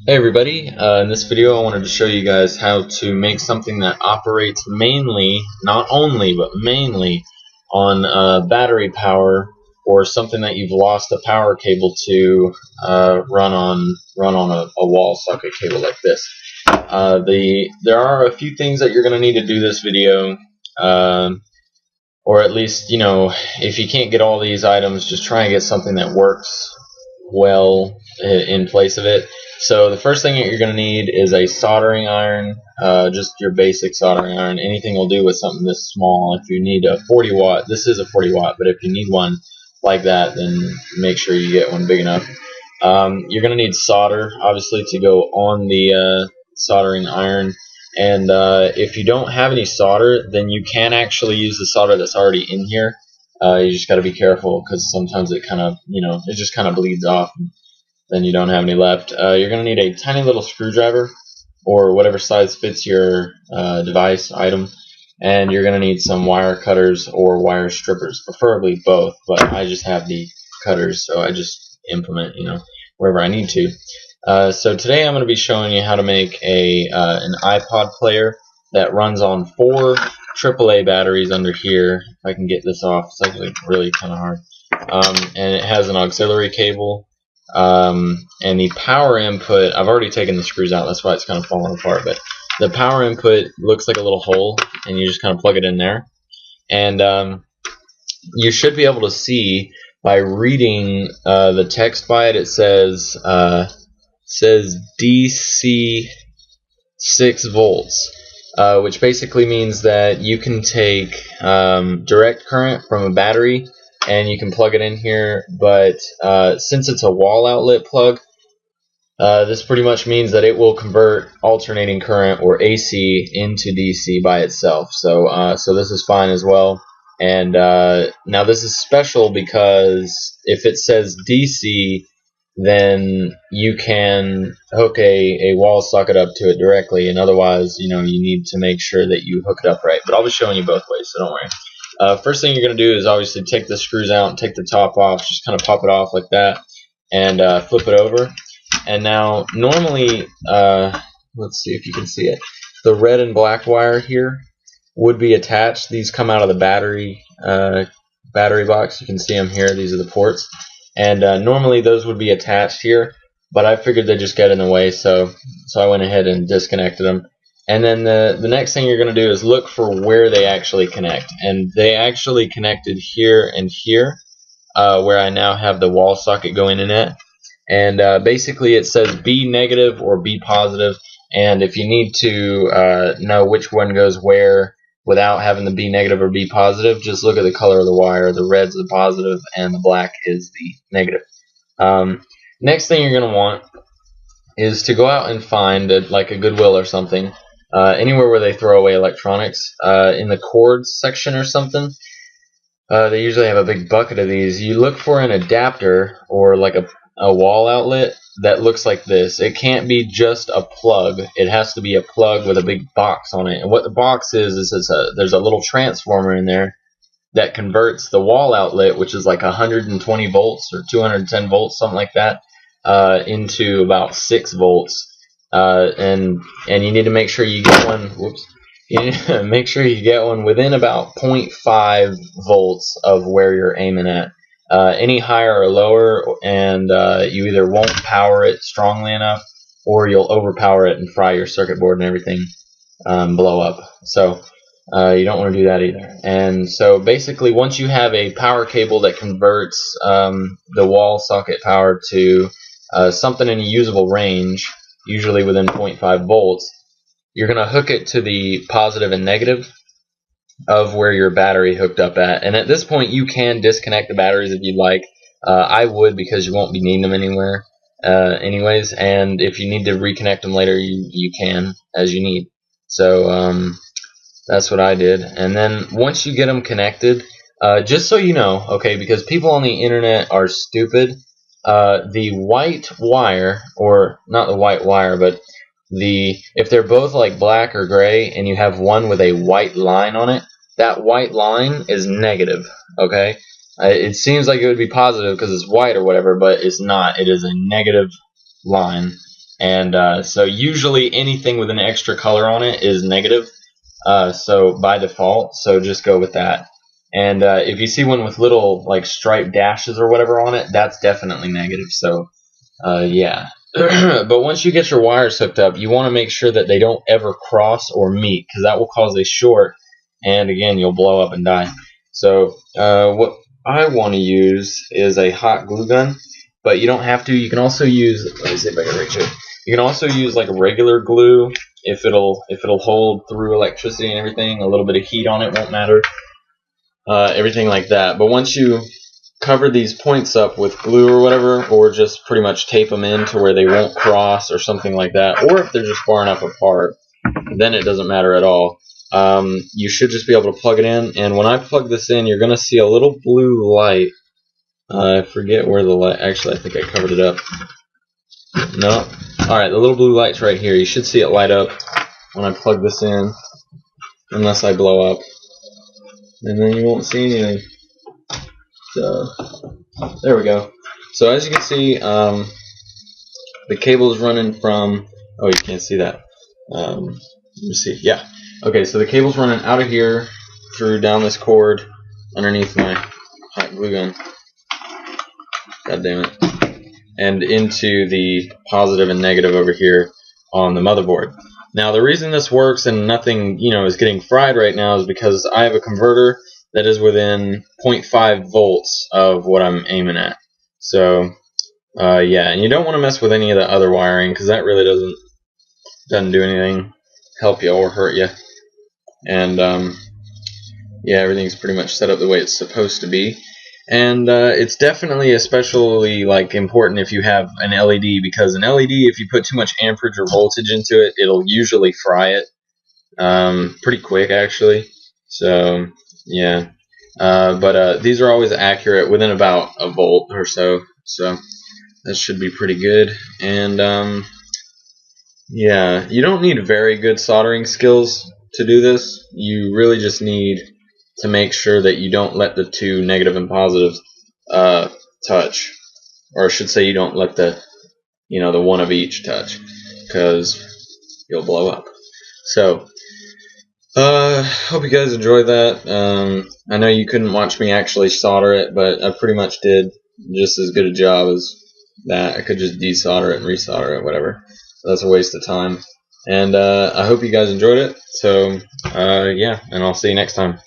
Hey everybody, in this video I wanted to show you guys how to make something that operates mainly, not only, but mainly on battery power, or something that you've lost a power cable to run on a wall socket cable like this. There are a few things that you're going to need to do this video, or at least, if you can't get all these items, just try and get something that works well in place of it. So the first thing that you're going to need is a soldering iron, just your basic soldering iron. Anything will do with something this small. If you need a 40 watt, this is a 40 watt, but if you need one like that, then make sure you get one big enough. You're going to need solder, obviously, to go on the soldering iron. And if you don't have any solder, then you can actually use the solder that's already in here. You just got to be careful because sometimes it kind of, it just kind of bleeds off. Then you don't have any left. You're going to need a tiny little screwdriver or whatever size fits your device item, and you're going to need some wire cutters or wire strippers, preferably both, but I just have the cutters, so I just implement wherever I need to. So today I'm going to be showing you how to make an iPod player that runs on 4 AAA batteries under here. If I can get this off, it's actually really kind of hard. And it has an auxiliary cable. And the power input, I've already taken the screws out, that's why it's kind of falling apart, but the power input looks like a little hole, and you just kind of plug it in there. And you should be able to see by reading the text by it. It says DC 6 volts, which basically means that you can take direct current from a battery and you can plug it in here, but since it's a wall outlet plug, this pretty much means that it will convert alternating current, or AC, into DC by itself. So this is fine as well. And now this is special because if it says DC, then you can hook a wall socket up to it directly, and otherwise, you need to make sure that you hook it up right. But I'll be showing you both ways, so don't worry. First thing you're going to do is obviously take the screws out and take the top off. Just kind of pop it off like that and flip it over. And now normally, let's see if you can see it, the red and black wire here would be attached. These come out of the battery box. You can see them here. These are the ports. And normally those would be attached here, but I figured they'd just get in the way, so I went ahead and disconnected them. And then the next thing you're going to do is look for where they actually connect. And they actually connected here and here, where I now have the wall socket going in at. And basically it says B negative or B positive. And if you need to know which one goes where without having the B negative or B positive, just look at the color of the wire. The red's the positive and the black is the negative. Next thing you're going to want is to go out and find like a Goodwill or something, anywhere where they throw away electronics, in the cords section or something. They usually have a big bucket of these. You look for an adapter or like a wall outlet that looks like this. It can't be just a plug. It has to be a plug with a big box on it. And what the box is there's a little transformer in there that converts the wall outlet, which is like 120 volts or 210 volts, something like that, into about 6 volts. And you need to make sure you get one. Whoops. You need to make sure you get one within about 0.5 volts of where you're aiming at. Any higher or lower, and you either won't power it strongly enough, or you'll overpower it and fry your circuit board and everything blow up. So you don't want to do that either. And so basically, once you have a power cable that converts the wall socket power to something in a usable range, usually within 0.5 volts, you're going to hook it to the positive and negative of where your battery hooked up at. And at this point you can disconnect the batteries if you'd like. I would, because you won't be needing them anywhere anyways, and if you need to reconnect them later, you can as you need. So that's what I did. And then once you get them connected, just so you know, okay, because people on the internet are stupid, the white wire, or not the white wire, but if they're both like black or gray and you have one with a white line on it, that white line is negative, okay? It seems like it would be positive because it's white or whatever, but it's not. It is a negative line. And so usually anything with an extra color on it is negative, so by default, so just go with that. And if you see one with little like striped dashes or whatever on it, that's definitely negative. So yeah. But once you get your wires hooked up, you want to make sure that they don't ever cross or meet, because that will cause a short, and again, you'll blow up and die. So what I want to use is a hot glue gun, but you don't have to. You can also use, let me see if I can reach it. You can also use like a regular glue if it'll hold through electricity and everything. A little bit of heat on it won't matter. Everything like that. But once you cover these points up with glue or whatever, or just pretty much tape them in to where they won't cross or something like that, or if they're just far enough apart, then it doesn't matter at all. You should just be able to plug it in, and when I plug this in, you're going to see a little blue light. I forget where the light, actually I think I covered it up. No. Alright, the little blue light's right here. You should see it light up when I plug this in, unless I blow up. And then you won't see anything. So, there we go. So as you can see, the cable is running from, oh, you can't see that. Let me see, yeah. Okay, so the cable's running out of here, through down this cord, underneath my hot glue gun. God damn it. And into the positive and negative over here on the motherboard. Now the reason this works and nothing, is getting fried right now is because I have a converter that is within 0.5 volts of what I'm aiming at. So yeah, and you don't want to mess with any of the other wiring, because that really doesn't do anything, help you or hurt you. And yeah, everything's pretty much set up the way it's supposed to be. And it's definitely especially important if you have an LED, because an LED, if you put too much amperage or voltage into it, it'll usually fry it pretty quick, actually. So yeah, but these are always accurate within about a volt or so. So that should be pretty good. And yeah, you don't need very good soldering skills to do this. You really just need to make sure that you don't let the two negative and positives touch, or I should say you don't let the the one of each touch, because you'll blow up. So hope you guys enjoyed that. I know you couldn't watch me actually solder it, but I pretty much did just as good a job as that. I could just desolder it and resolder it, whatever. So that's a waste of time. And I hope you guys enjoyed it. So yeah, and I'll see you next time.